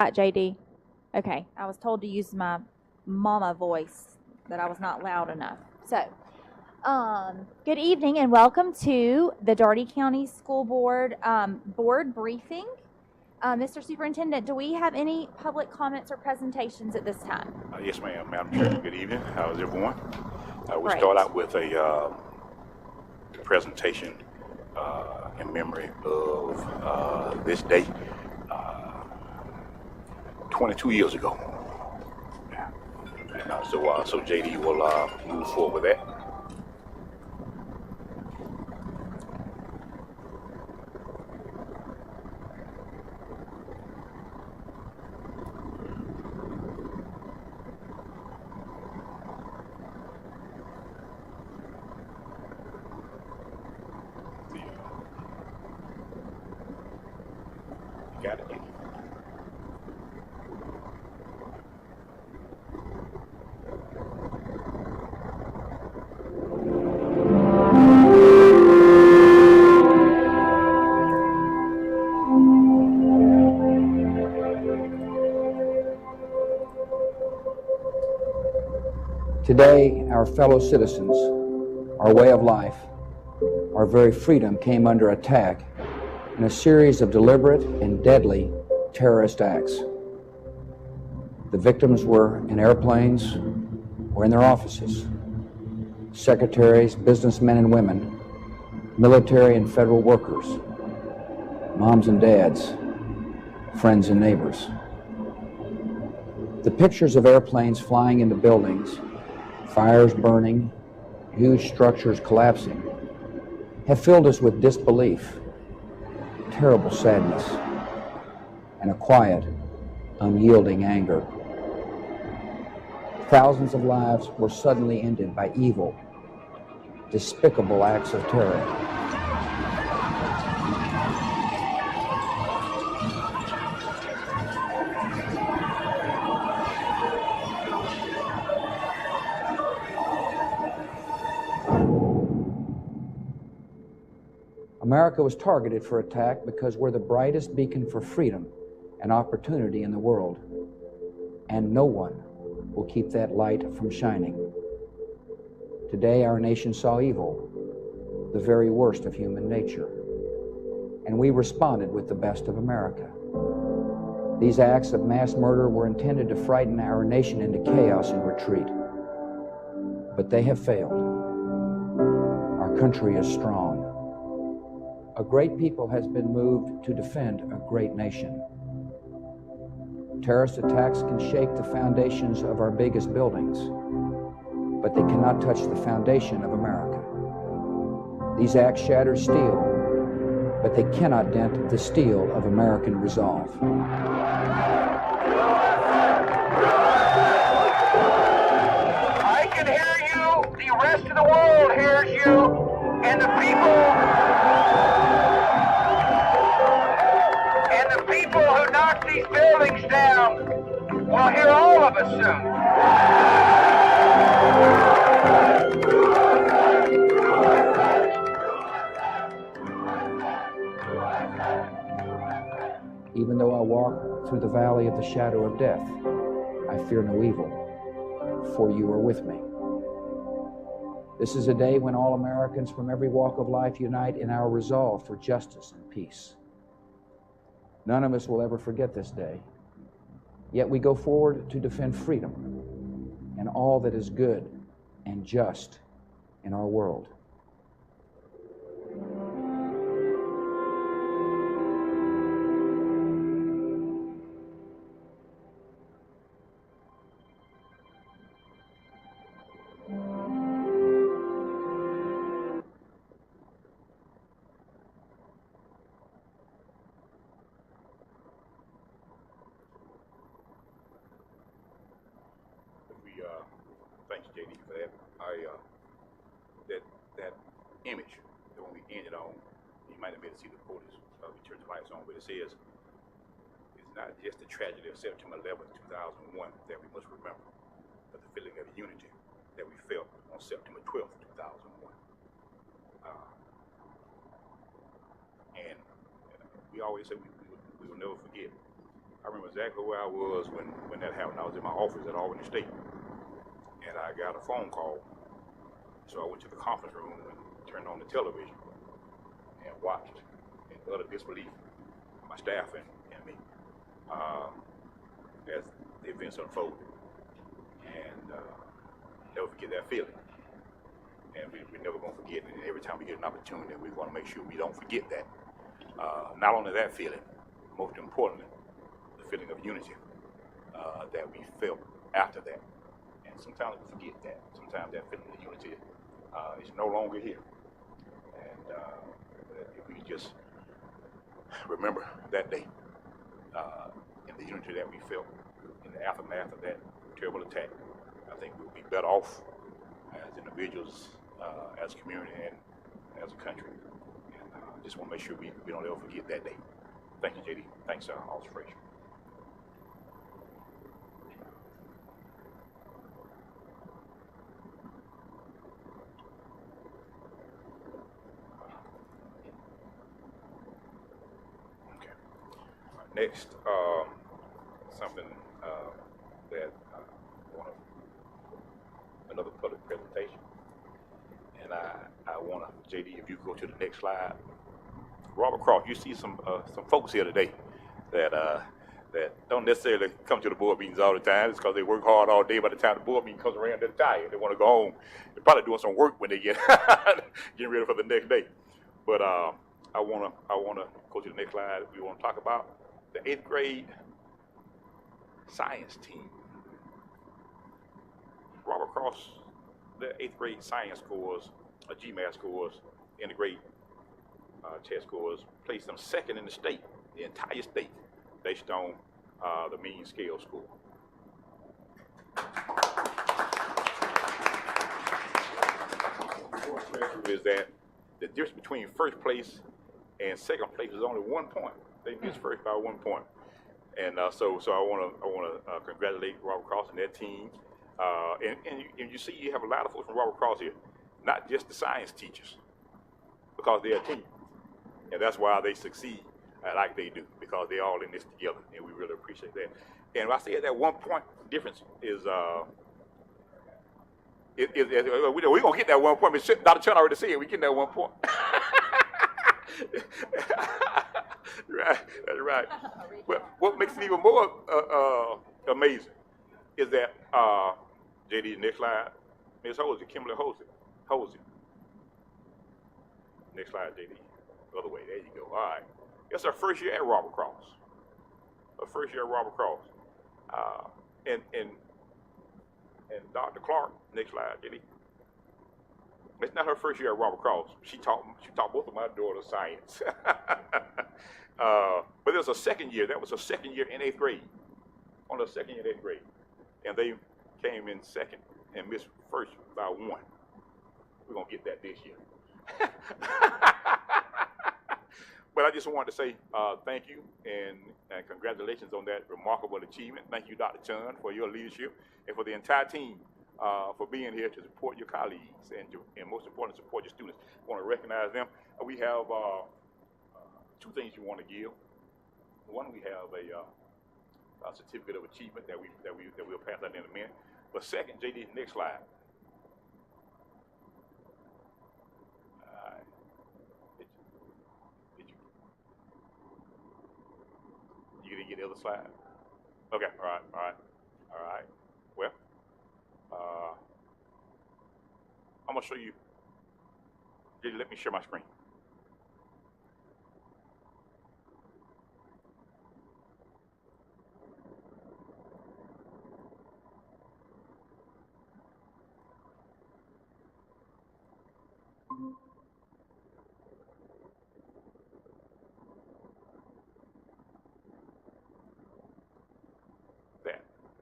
JD. Okay, I was told to use my mama voice, that I was not loud enough. So, good evening and welcome to the Dougherty County School Board board briefing. Mr. Superintendent, do we have any public comments or presentations at this time? Yes, ma'am. Madam Chair, good evening. How's everyone? We'll Great. start out with a presentation in memory of this day 22 years ago. And, so JD will move forward with that. Got it. Today, our fellow citizens, our way of life, our very freedom came under attack in a series of deliberate and deadly terrorist acts. The victims were in airplanes or in their offices. Secretaries, businessmen and women, military and federal workers, moms and dads, friends and neighbors. The pictures of airplanes flying into buildings, fires burning, huge structures collapsing, have filled us with disbelief, terrible sadness, and a quiet, unyielding anger. Thousands of lives were suddenly ended by evil, despicable acts of terror. America was targeted for attack because we're the brightest beacon for freedom and opportunity in the world, and no one will keep that light from shining. Today, our nation saw evil, the very worst of human nature, and we responded with the best of America. These acts of mass murder were intended to frighten our nation into chaos and retreat, but they have failed. Our country is strong. A great people has been moved to defend a great nation. Terrorist attacks can shake the foundations of our biggest buildings, but they cannot touch the foundation of America. These acts shatter steel, but they cannot dent the steel of American resolve. I can hear you, the rest of the world hears you, and the people who knock these buildings down will hear all of us soon. Even though I walk through the valley of the shadow of death, I fear no evil, for you are with me. This is a day when all Americans from every walk of life unite in our resolve for justice and peace. None of us will ever forget this day, yet we go forward to defend freedom and all that is good and just in our world. Thanks, JD, for that. That image that when we ended on, you might have been able to see the quote as we turned the lights on, but it says, "It's not just the tragedy of September 11th, 2001 that we must remember, but the feeling of unity that we felt on September 12th, 2001. And we always say we will never forget. I remember exactly where I was when that happened. I was in my office at Albany State, and I got a phone call. So I went to the conference room and turned on the television and watched in utter disbelief, my staff and me, as the events unfolded. And never forget that feeling. And we're never going to forget it. And every time we get an opportunity, we want to make sure we don't forget that. Not only that feeling, most importantly, the feeling of unity that we felt after that. And sometimes we forget that. Sometimes that feeling of unity is no longer here. And if we just remember that day and the unity that we felt in the aftermath of that terrible attack, I think we'll be better off as individuals, as a community, and as a country. And I just want to make sure we don't ever forget that day. Thank you, JD. Thanks, Officer Frazier. Okay. Next, something that I want to, another public presentation. And I want to, JD, if you go to the next slide. Robert Cross, you see some folks here today that don't necessarily come to the board meetings all the time. It's because they work hard all day. By the time the board meeting comes around, they're tired. They want to go home. They're probably doing some work when they get getting ready for the next day. But I wanna go to the next slide. We want to talk about the 8th grade science team. Robert Cross, the 8th grade science scores, GMAT scores, integrate test scores, placed them second in the state, the entire state, based on the mean scale score. Is that the difference between first place and second place is only 1 point. They missed first by 1 point, and so I want to congratulate Robert Cross and their team. And you see, you have a lot of folks from Robert Cross here, not just the science teachers, because they're a team, and that's why they succeed like they do, because they're all in this together, and we really appreciate that. And I say that 1 point difference is we're gonna get that 1 point. But Dr. Chun already said we get that 1 point. Right, that's right. But what makes it even more amazing is that JD, next slide, Ms. Hosey, Kimberly Hosey. Next slide, JD. The other way, there you go. All right. It's our first year at Robert Cross. And Dr. Clark, next slide, JD. It's not her first year at Robert Cross. She taught both of my daughters science. But there's a second year. That was a second year in 8th grade. On the second year in 8th grade. And they came in second and missed first by 1. We're going to get that this year. But I just wanted to say thank you and congratulations on that remarkable achievement. Thank you, Dr. Chun, for your leadership and for the entire team for being here to support your colleagues and most importantly, support your students. I want to recognize them. We have 2 things you want to give. One, we have a certificate of achievement that we'll pass out in a minute. But second, JD, next slide. You didn't get the other slide? Okay, all right. Well, I'm gonna show you. JD, let me share my screen.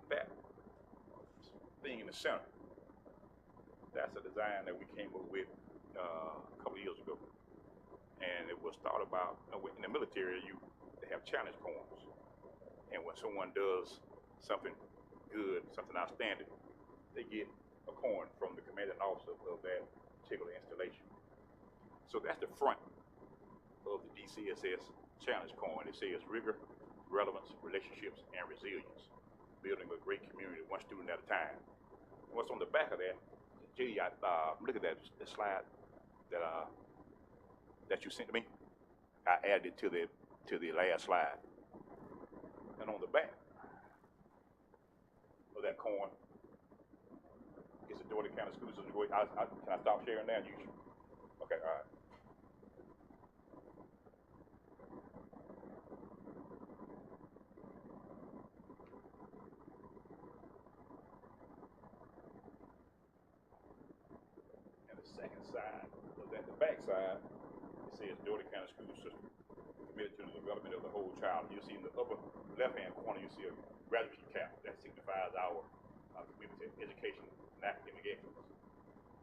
That thing in the center, that's a design that we came up with a couple of years ago. And it was thought about, in the military, they have challenge poems. And when someone does something good, something outstanding, they get a coin from the commanding officer of that particular installation. So that's the front of the DCSS challenge coin. It says rigor, relevance, relationships, and resilience, building a great community one student at a time. And what's on the back of that, J.D., look at that slide that you sent to me. I added it to the last slide. And on the back of that coin is the Dougherty County School System. Can I stop sharing now? Okay, all right. And the second side of that, the back side, it says Dougherty County School System, committed to the development of the whole child. You see in the upper left-hand corner, you see a graduation cap that signifies our commitment to education and academic excellence.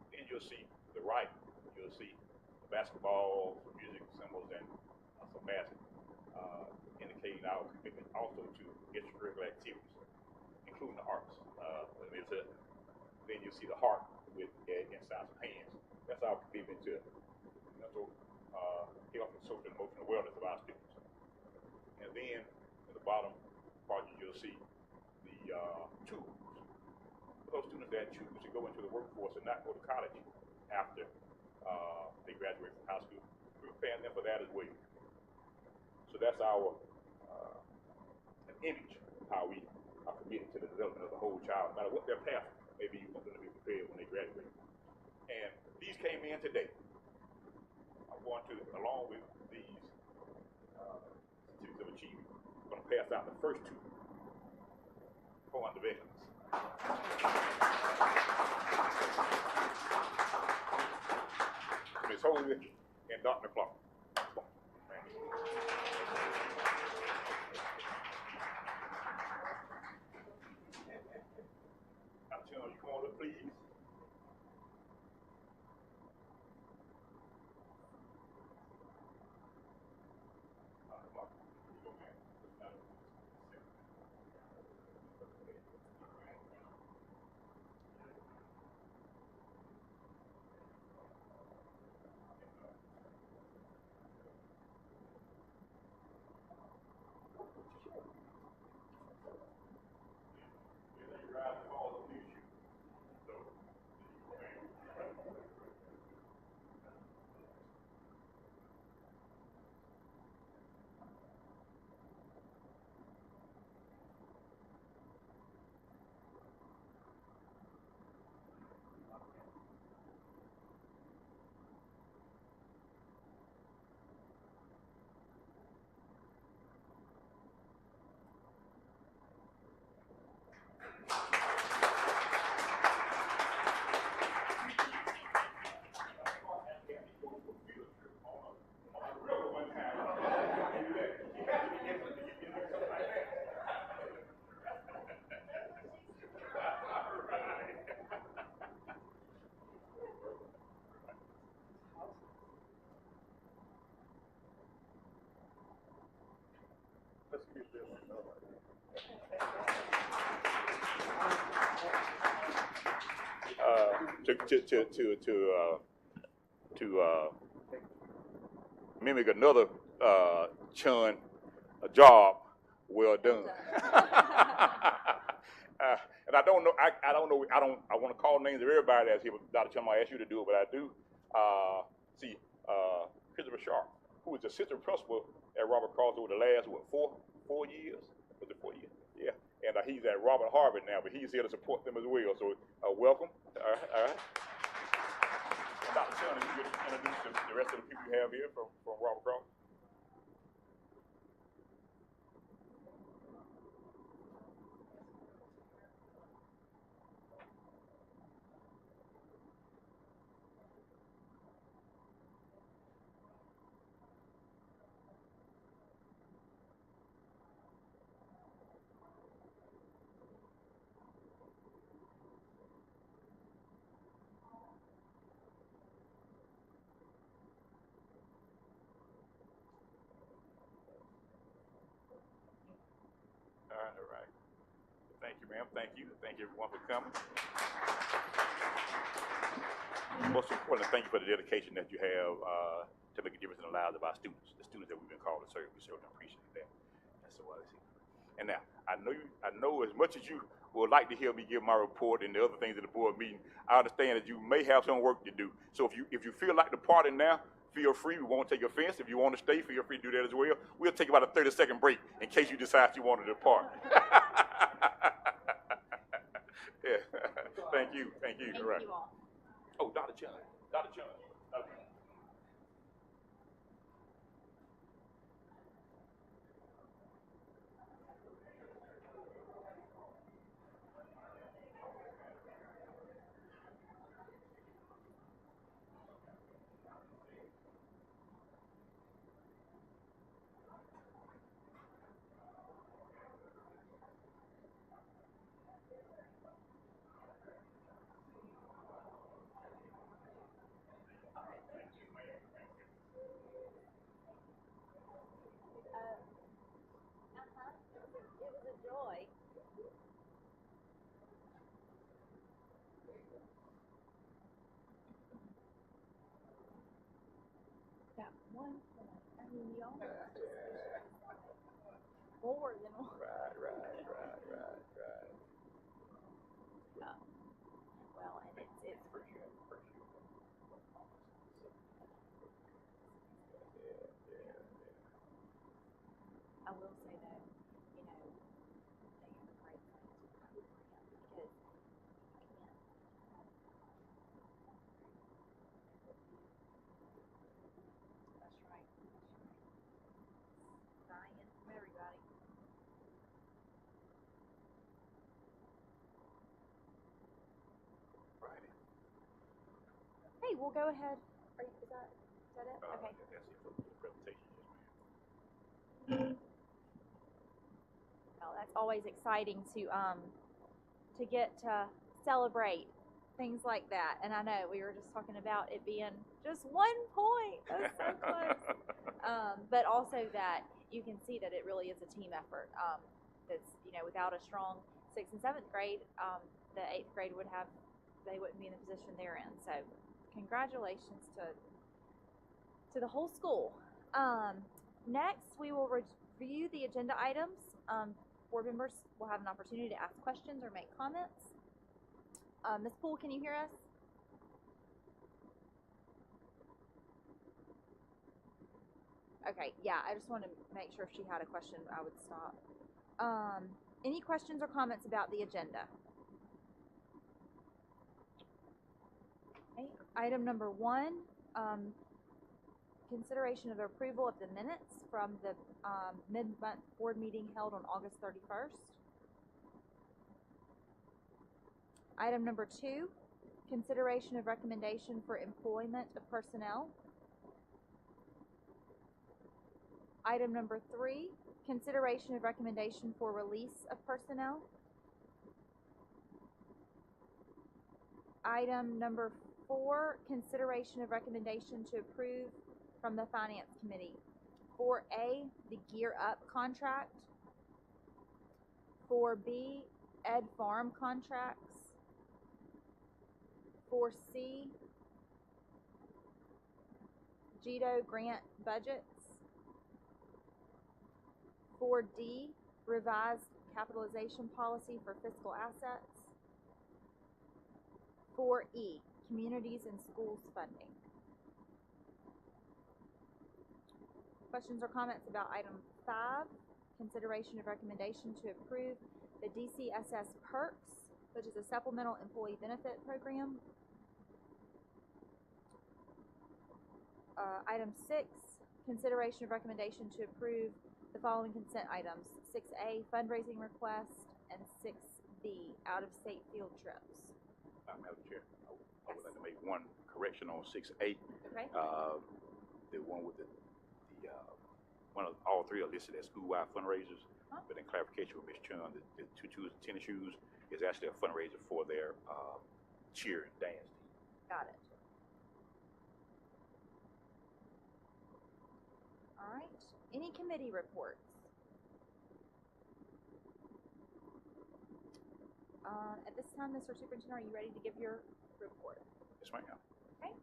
Then you'll see the right, you'll see the basketball, music, symbols, and some math, indicating our commitment also to extracurricular activities, including the arts. Then you see the heart with inside some hands. That's our commitment to mental health and social and emotional wellness of our students. And then at the bottom part, you'll see the tools for those students that choose to go into the workforce and not go to college after they graduate from high school. We're preparing them for that as well. So that's our an image of how we are committed to the development of the whole child, no matter what their path may be. You want them to be prepared when they graduate. And these came in today. I'm going to, along with these certificates of achievement, I'm going to pass out the first two for individuals. Ms. Holy and Dr. Clark. Now, you come on up, please. To mimic another Chun job well done. And I don't know. I want to call names of everybody that's here. Dr. Chun, I asked you to do it, but I do. Christopher Sharp, who was assistant principal at Robert Cross over the last 4 years? Was it 4 years? Yeah. And he's at Robert Harvard now, but he's here to support them as well. So welcome. All right. Dr. Chun, you could introduce the rest of the people you have here from Robert Cross. All right. Thank you, ma'am. Thank you. Thank you, everyone, for coming. Most importantly, thank you for the dedication that you have to make a difference in the lives of our students, the students that we've been called to serve. We certainly appreciate that. And So see. And now I know as much as you would like to hear me give my report and the other things at the board meeting, I understand that you may have some work to do. So if you feel like departing now, feel free. We won't take offense. If you want to stay, feel free to do that as well. We'll take about a 30-second break in case you decide you want to depart. Yeah. Thank you. Thank Right. you all. Oh, Dr. Chung. Okay. It was a joy. That one point. I mean, y'all are more than one. Right. Well, and it's For sure. I will say though, you know, they have a great plan to because you can't. That's right. Dying from everybody. Right. Hey, we'll go ahead. Is that it? Okay. That's it for the presentation. Well, that's always exciting to get to celebrate things like that. And I know we were just talking about it being just 1 point. That's so close. But also that you can see that it really is a team effort. That's, you know, without a strong 6th and 7th grade, the 8th grade they wouldn't be in the position they're in. So congratulations to the whole school. Next, we will review the agenda items. Board members will have an opportunity to ask questions or make comments. Ms. Poole, can you hear us? Okay, yeah, I just wanted to make sure if she had a question, I would stop. Any questions or comments about the agenda? Okay, item number 1, consideration of approval of the minutes from the mid-month board meeting held on August 31st. Item number 2, consideration of recommendation for employment of personnel. Item number 3, consideration of recommendation for release of personnel. Item number 4, consideration of recommendation to approve from the Finance Committee. 4A, the Gear Up contract. 4B, Ed Farm contracts. 4C, GETO grant budgets. 4D, revised capitalization policy for fiscal assets. 4E, communities and schools funding. Questions or comments about item 5, consideration of recommendation to approve the DCSS perks, which is a supplemental employee benefit program. Item 6, consideration of recommendation to approve the following consent items: 6A, fundraising request, and 6B, out-of-state field trips. Madam Chair, I would like to make one correction on 6A. Okay. The one with the all 3 are listed as school-wide fundraisers, but in clarification with Ms. Chung, the 2 tennis shoes is actually a fundraiser for their cheer and dance team. Got it. All right. Any committee reports? At this time, Mr. Superintendent, are you ready to give your report? Yes, ma'am. Okay.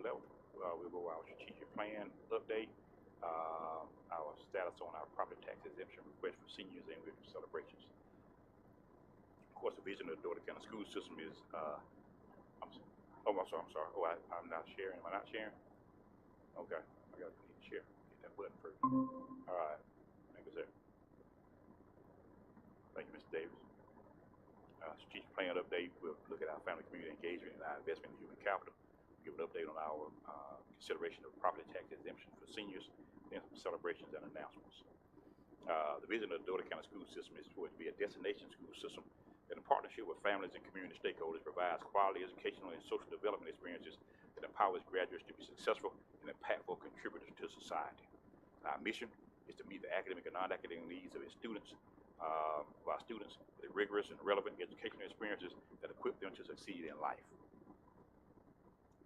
11th, we'll go over our strategic plan update, our status on our property tax exemption request for seniors and with celebrations. Of course, the vision of the Dougherty County school system is, I'm sorry. Oh, I'm not sharing. Am I not sharing? Okay, I got to share. Hit that button first. All right, thank you, sir. Thank you, Mr. Davis. Strategic plan update. We'll look at our family community engagement and our investment in human capital. Give an update on our consideration of property tax exemption for seniors, then some celebrations and announcements. The vision of the Dougherty County school system is for it to be a destination school system that, in partnership with families and community stakeholders, provides quality educational and social development experiences that empowers graduates to be successful and impactful contributors to society. Our mission is to meet the academic and non-academic needs of its students, with rigorous and relevant educational experiences that equip them to succeed in life.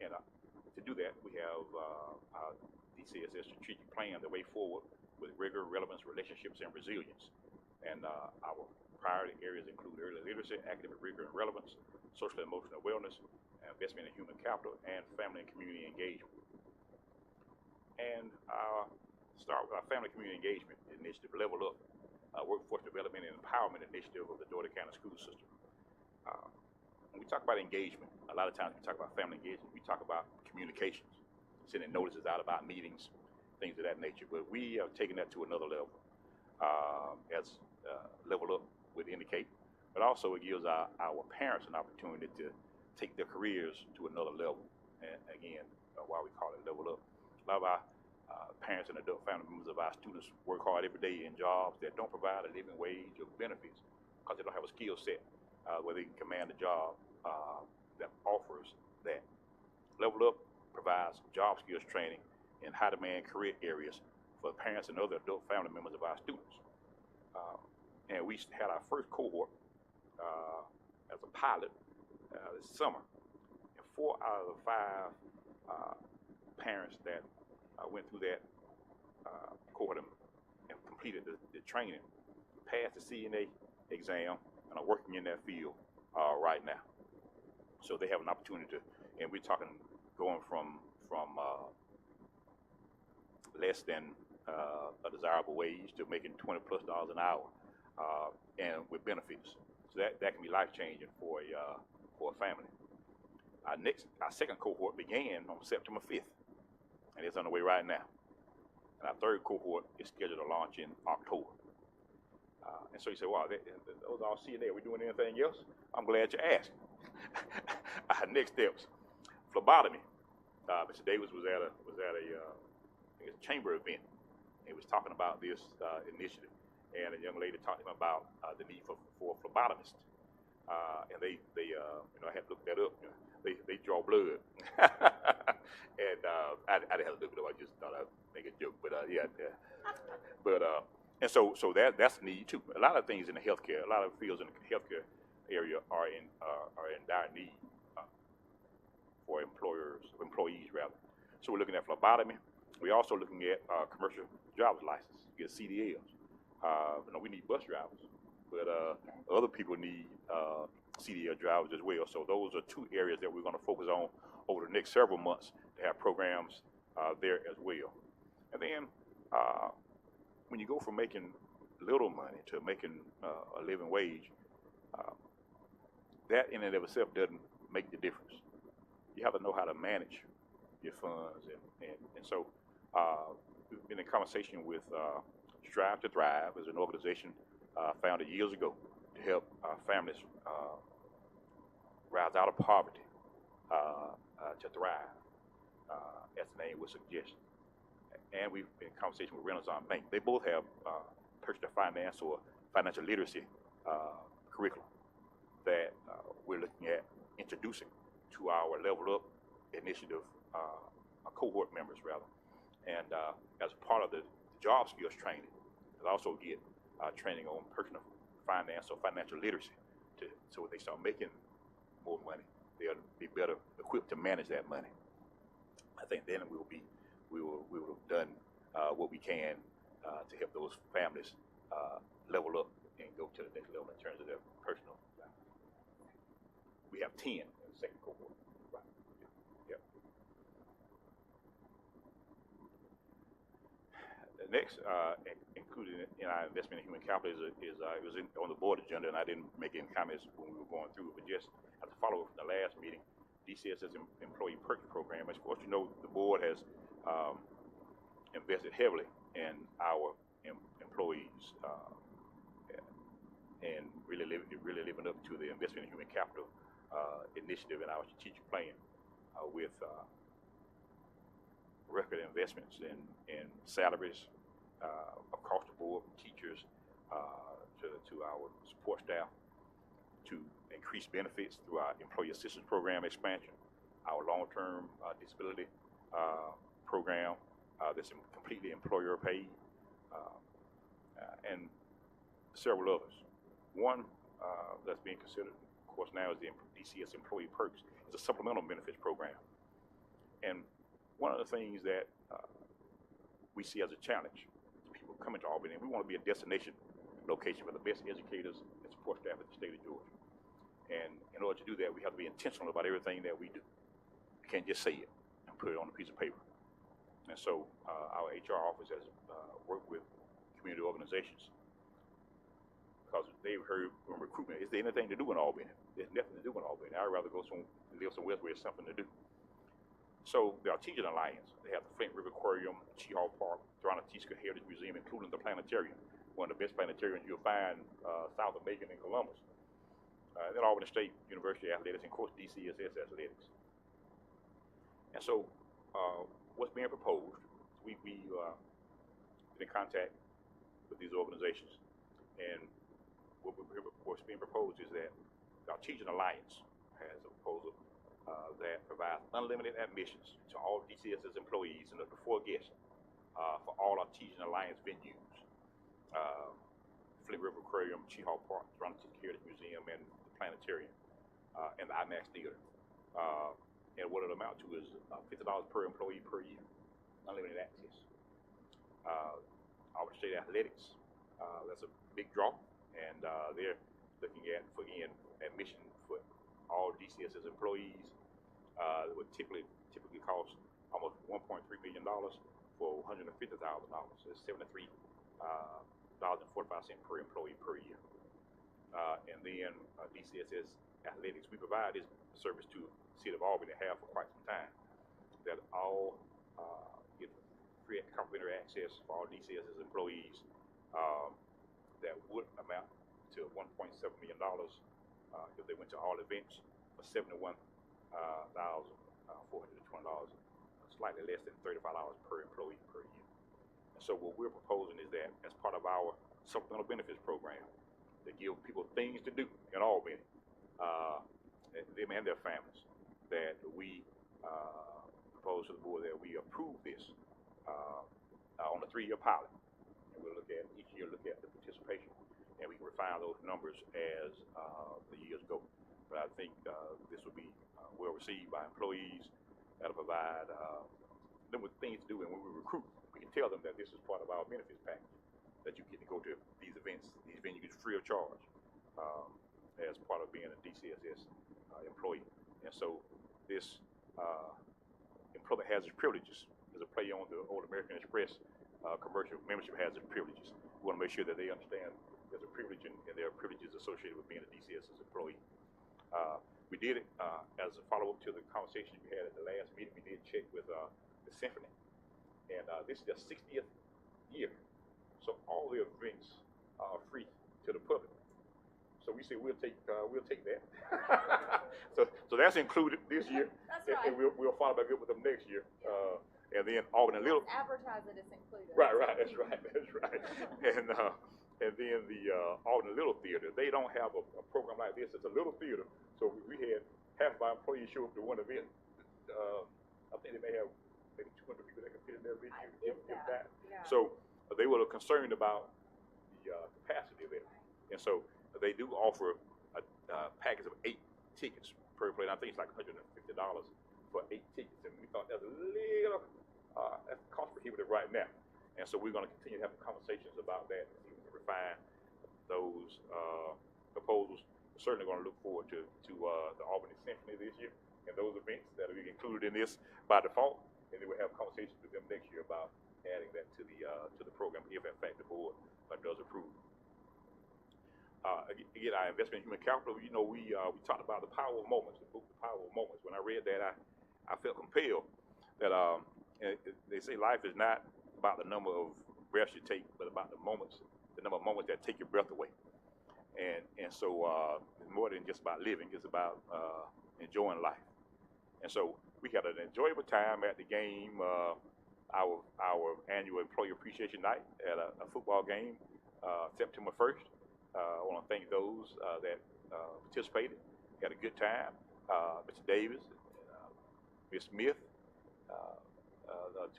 And to do that, we have our DCSS strategic plan, the way forward, with rigor, relevance, relationships, and resilience. And our priority areas include early literacy, academic rigor and relevance, social and emotional wellness, investment in human capital, and family and community engagement. And start with our family community engagement initiative, Level Up, workforce development and empowerment initiative of the Dougherty County school system. When we talk about engagement, a lot of times we talk about family engagement, we talk about communications, sending notices out about meetings, things of that nature. But we have taken that to another level, as Level Up would indicate. But also it gives our parents an opportunity to take their careers to another level. And again, why we call it Level Up. A lot of our parents and adult family members of our students work hard every day in jobs that don't provide a living wage or benefits because they don't have a skill set where they can command a job that offers that. Level Up provides job skills training in high-demand career areas for parents and other adult family members of our students. And we had our first cohort as a pilot this summer. And 4 out of the 5 parents that went through that cohort and completed the training passed the CNA exam and are working in that field right now. So they have an opportunity to, and we're talking going from less than a desirable wage to making $20+ an hour, and with benefits. So that can be life-changing for a family. Our second cohort began on September 5th, and it's underway right now. And our third cohort is scheduled to launch in October. And so you say, wow, those are all CNA. Are we doing anything else? I'm glad you asked. Our next steps, phlebotomy. Mr. Davis was at a chamber event. He was talking about this initiative, and a young lady talked to him about the need for a phlebotomist. And they I had to look that up. They draw blood, and I didn't have to look it up. I just thought I'd make a joke, but and so that's the need too. A lot of things in the healthcare, a lot of fields in the healthcare area are in dire need for employees rather. So we're looking at phlebotomy. We're also looking at commercial driver's license, get CDLs. We need bus drivers, but other people need CDL drivers as well. So those are 2 areas that we're going to focus on over the next several months to have programs there as well. And then when you go from making little money to making a living wage, that in and of itself doesn't make the difference. You have to know how to manage your funds, and so we've been in conversation with Strive to Thrive as an organization founded years ago to help families rise out of poverty to thrive, as the name would suggest. And we've been in conversation with Renaissance Bank. They both have personal finance or financial literacy curriculum that we're looking at introducing to our Level Up initiative cohort members rather. And as part of the job skills training, they'll also get training on personal finance or financial literacy so when they start making more money, they'll be better equipped to manage that money. I think then we will have done what we can to help those families level up and go to the next level in terms of their personal life. We have 10 in the second cohort. Right. Yep. Next, included in our investment in human capital it was on the board agenda, and I didn't make any comments when we were going through it, but just as a follow-up from the last meeting, DCS's employee perks program. As of course, you know, the board has invested heavily in our employees and really living up to the investment in human capital initiative in our strategic plan with record investments in salaries across the board, from teachers to our support staff, to increase benefits through our employee assistance program expansion, our long-term disability program that's completely employer paid, and several others. One that's being considered, of course, now is the DCS Employee Perks. It's a supplemental benefits program. And one of the things that we see as a challenge to people coming to Albany, we want to be a destination location for the best educators and support staff in the state of Georgia. And in order to do that, we have to be intentional about everything that we do. We can't just say it and put it on a piece of paper. And so our HR office has worked with community organizations because they've heard from recruitment, is there anything to do in Albany? There's nothing to do in Albany. I'd rather go live somewhere where there's something to do. So the Artesian Alliance, they have the Flint River Aquarium, Cheehaw Park, Toronto-Tisca Heritage Museum, including the planetarium, one of the best planetariums you'll find south of Macon and Columbus. Then Albany State University Athletics, and of course DCSS Athletics. And so what's being proposed, we been in contact with these organizations, and what's being proposed is that the Artesian Alliance has a proposal that provides unlimited admissions to all DCS's employees and up to 4 guests for all Artesian Alliance venues. Flint River Aquarium, Cheehaw Park, Toronto-Tisca Heritage Museum, and the Planetarium, and the IMAX Theater. And what it'll amount to is $50 per employee per year, unlimited access. Albany State Athletics, that's a big draw, and they're looking at, again, admission for all DCS's employees. That would typically cost almost $1.3 million for $150,000. It's $73.45 per employee per year. And then DCSS Athletics, we provide this service to the city of Albany, have for quite some time. That all get free complimentary access for all DCSS employees. That would amount to $1.7 million if they went to all events, for $71,420, slightly less than $35 per employee per year. And so what we're proposing is that as part of our supplemental benefits program, to give people things to do in Albany, them and their families, that we propose to the board that we approve this on a 3-year pilot. And we'll look at each year, look at the participation, and we can refine those numbers as the years go. But I think this will be well received by employees. That'll provide them with things to do, and when we recruit, we can tell them that this is part of our benefits package, that you get to go to these events, these venues free of charge as part of being a DCSS employee. And so this employment has its privileges. There's a play on the old American Express commercial, membership has its privileges. We want to make sure that they understand there's a privilege and there are privileges associated with being a DCSS employee. We did it as a follow-up to the conversation we had at the last meeting. We did check with the symphony, and this is their 60th year, so all the events are free to the public. So we say we'll take that. so that's included this year. That's right. And we'll follow back up with them next year. And then Albany Little. Advertise it as included. Right. That's right. And then the Albany Little Theater. They don't have a program like this. It's a little theater. So we had half of our employees show up to one event. I think they may have maybe 200 people that can fit in there, if that. Yeah. So they were concerned about the capacity of it. And so they do offer a package of 8 tickets per play. I think it's like $150 for 8 tickets. And we thought that's a little that's cost prohibitive right now. And so we're going to continue to have conversations about that and see if we can refine those proposals. We're certainly going to look forward to the Albany Symphony this year and those events that will be included in this by default. And then we'll have conversations with them next year about adding that to the program if in fact the board does approve. Again, our investment in human capital. You know, we talked about the power of moments. The book, The Power of Moments. When I read that, I felt compelled that they say life is not about the number of breaths you take, but about the number of moments that take your breath away. And so it's more than just about living. It's about enjoying life. And so we had an enjoyable time at the game, our annual Employee Appreciation Night at a football game, September 1st. I want to thank those that participated. Had a good time. Mr. Davis, Ms. Smith,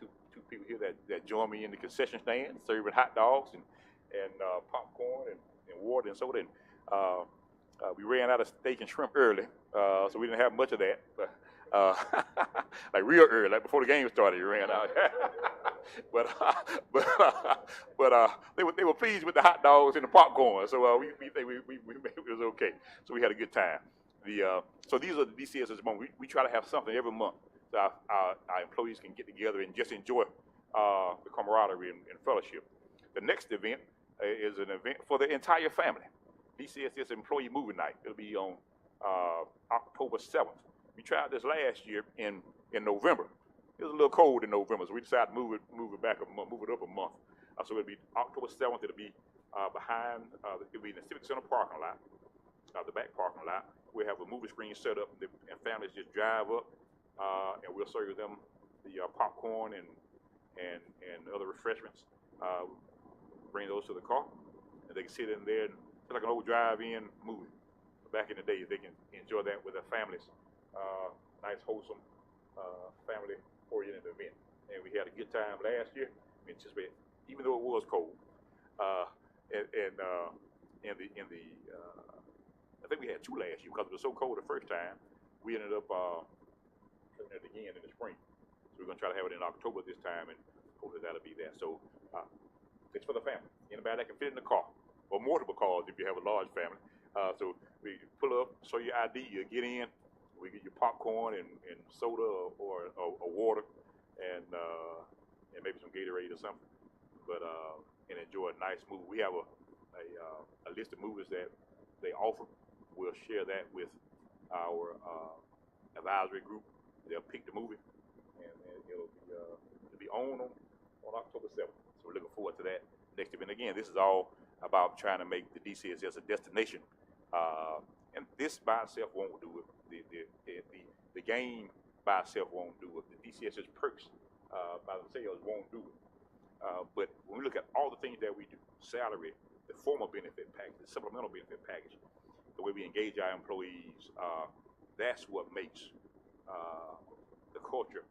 two people here that joined me in the concession stand, serving hot dogs and popcorn and water and soda. And we ran out of steak and shrimp early, so we didn't have much of that. But, like real early, like before the game started, we ran out. but they were pleased with the hot dogs and the popcorn, so we think it was okay. So we had a good time. So these are the DCSS moments. We try to have something every month so our employees can get together and just enjoy the camaraderie and fellowship. The next event is an event for the entire family. DCSS Employee Movie Night. It'll be on October 7th. We tried this last year in November. It was a little cold in November, so we decided to move it back a month, move it up a month. So it'll be October 7th. It'll be behind. It'll be in the Civic Center parking lot, the back parking lot. We'll have a movie screen set up, and families just drive up, and we'll serve them the popcorn and other refreshments. Bring those to the car, and they can sit in there. It's like an old drive-in movie. Back in the day, they can enjoy that with their families. Nice, wholesome, family-oriented event. And we had a good time last year. We anticipated, even though it was cold. I think we had two last year because it was so cold the first time. We ended up doing it again in the spring. So we're going to try to have it in October this time, and hopefully that'll be there. So it's for the family. Anybody that can fit in the car, or multiple cars if you have a large family. So we pull up, show your ID, you get in. We get your popcorn and soda or water and maybe some Gatorade or something. But and enjoy a nice movie. We have a list of movies that they offer. We'll share that with our advisory group. They'll pick the movie, and it'll be on October 7th. So we're looking forward to that next event. Again, this is all about trying to make the DCSS a destination. And this by itself won't do it. The game by itself won't do it. The DCSS perks by themselves won't do it. But when we look at all the things that we do, salary, the formal benefit package, the supplemental benefit package, the way we engage our employees, that's what makes the culture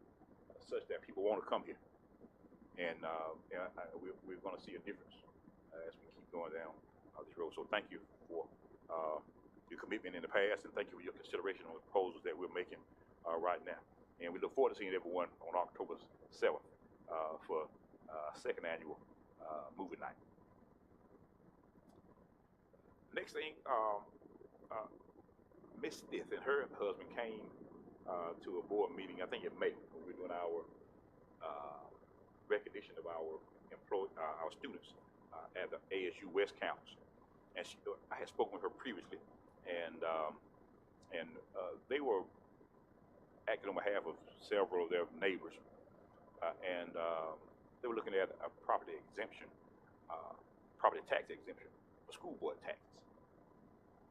such that people want to come here. And we're going to see a difference as we keep going down this road. So thank you for your commitment in the past, and thank you for your consideration on the proposals that we're making right now. And we look forward to seeing everyone on October 7th for second annual movie night. Next thing, Miss Smith and her husband came to a board meeting, I think in May, when we were doing our recognition of our students at the ASU West Campus. And I had spoken with her previously, and they were acting on behalf of several of their neighbors, and they were looking at a property tax exemption for school board taxes,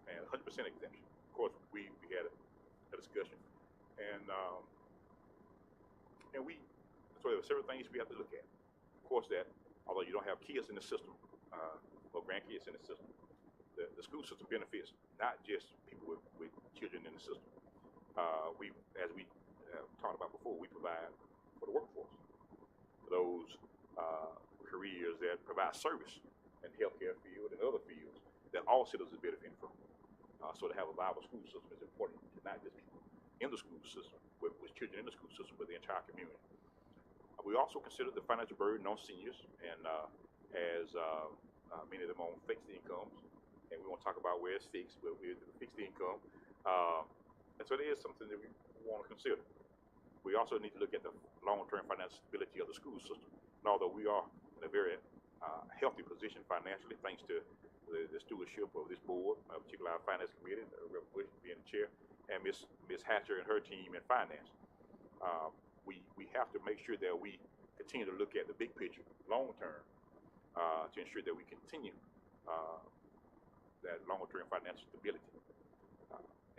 and 100% exemption. Of course, we had a discussion, and so there were several things we have to look at. Of course, that although you don't have kids in the system or grandkids in the system, the school system benefits not just people with children in the system. As we talked about before, we provide for the workforce, for those careers that provide service in the healthcare field and other fields that all citizens benefit from. So to have a viable school system is important to not just people in the school system, with children in the school system, but the entire community. We also consider the financial burden on seniors, and as many of them on fixed incomes, and we won't talk about where it's fixed, but we're fixed income. And so it is something that we want to consider. We also need to look at the long-term financial stability of the school system And although we are in a very healthy position financially, thanks to the stewardship of this board, particularly our finance committee, Reverend Bush being the chair, and Miss Hatcher and her team in finance. We have to make sure that we continue to look at the big picture, long term, to ensure that we continue that long-term financial stability.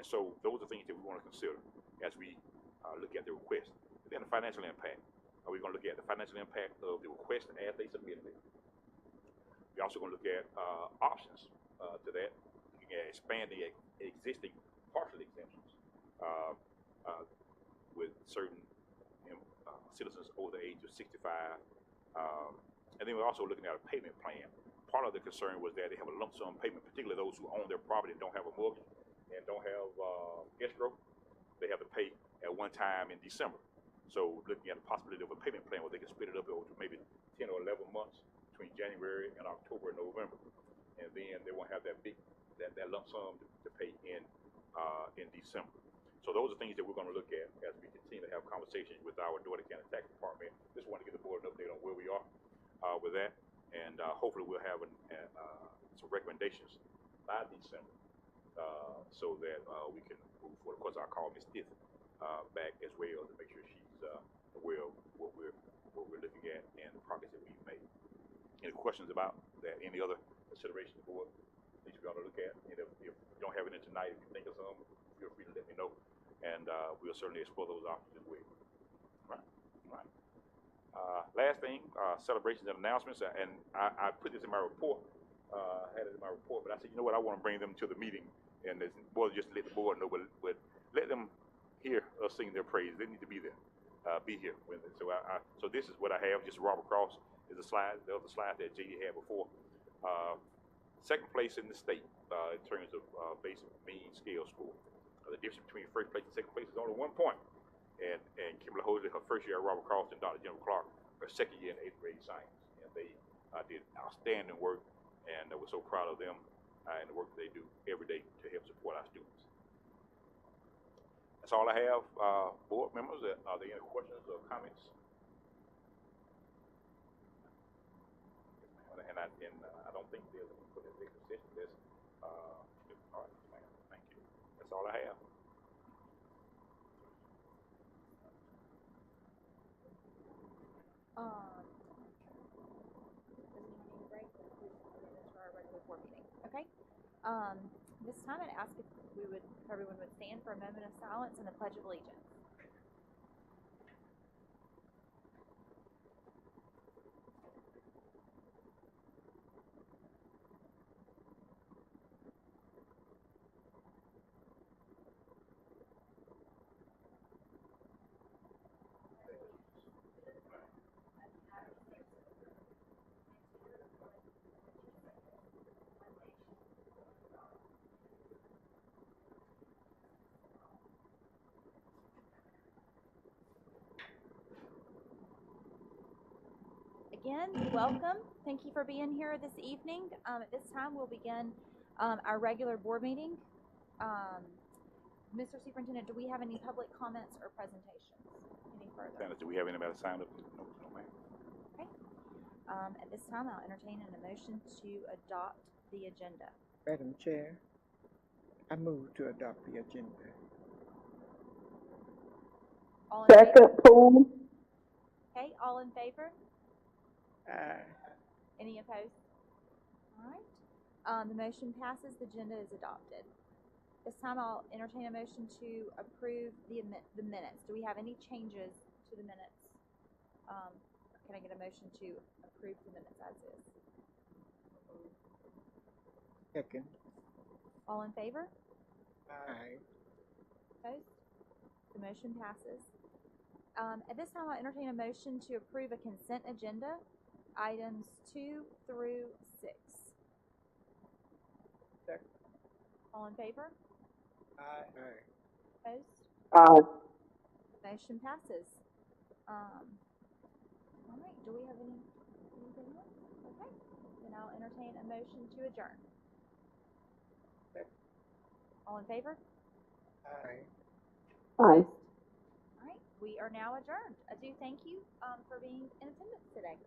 And so those are things that we want to consider as we look at the request. And then the financial impact. We're going to look at the financial impact of the request as they submitted it. We're also going to look at options to that. We can expand the existing partial exemptions with certain citizens over the age of 65. And then we're also looking at a payment plan. Part of the concern was that they have a lump sum payment, particularly those who own their property and don't have a mortgage and don't have escrow. They have to pay at one time in December. So looking at the possibility of a payment plan where they can split it up over maybe 10 or 11 months between January and October and November. And then they won't have that big, that lump sum to pay in December. So those are things that we're going to look at as we continue to have conversations with our Dougherty County Tax Department. Just want to give the board an update on where we are with that. And hopefully we'll have some recommendations by December so that we can move forward. Of course, I'll call Ms. Stith back as well to make sure she's aware of what we're looking at and the progress that we've made. Any questions about that? Any other consideration the board needs to be able to look at? And if you don't have any tonight, if you think of some, feel free to let me know, and we'll certainly explore those options as well. Right. Last thing, celebrations and announcements, and I put this in my report, had it in my report, but I said, you know what, I want to bring them to the meeting, and it's more than just let the board know, but let them hear us sing their praise. They need to be there, be here with it. So this is what I have, just Robert Cross is the other slide that JD had before. Second place in the state in terms of basic mean scale score. The difference between first place and second place is only 1 point. And Kimberly Hosley, her first year at Robert Cross, and Dr. Jennifer Clark, her second year in 8th grade science. And they did outstanding work, and we're so proud of them and the work that they do every day to help support our students. That's all I have. Board members, are there any questions or comments? And I don't think there's a put in the session. All right, thank you. That's all I have. Does anyone need a break? We just get into our regular board meeting. Okay. This time I'd ask if everyone would stand for a moment of silence and the Pledge of Allegiance. Again, welcome. Thank you for being here this evening. At this time, we'll begin our regular board meeting. Mr. Superintendent, do we have any public comments or presentations? Any further? Do we have anybody signed up? No, ma'am. Okay. At this time, I'll entertain a motion to adopt the agenda. Madam Chair, I move to adopt the agenda. All in favor? Second, Poole. Okay, all in favor? Aye. Any opposed? All right. The motion passes. The agenda is adopted. This time I'll entertain a motion to approve the minutes. Do we have any changes to the minutes? Can I get a motion to approve the minutes as is? Second. All in favor? Aye. Opposed? The motion passes. At this time I'll entertain a motion to approve a consent agenda, items 2 through 6. Second. All in favor? Aye. Aye. Opposed? Aye. Motion passes. All right, do we have anything else? Okay, then I'll entertain a motion to adjourn. Second. All in favor? Aye. Aye. All right, we are now adjourned. I do thank you for being in attendance today.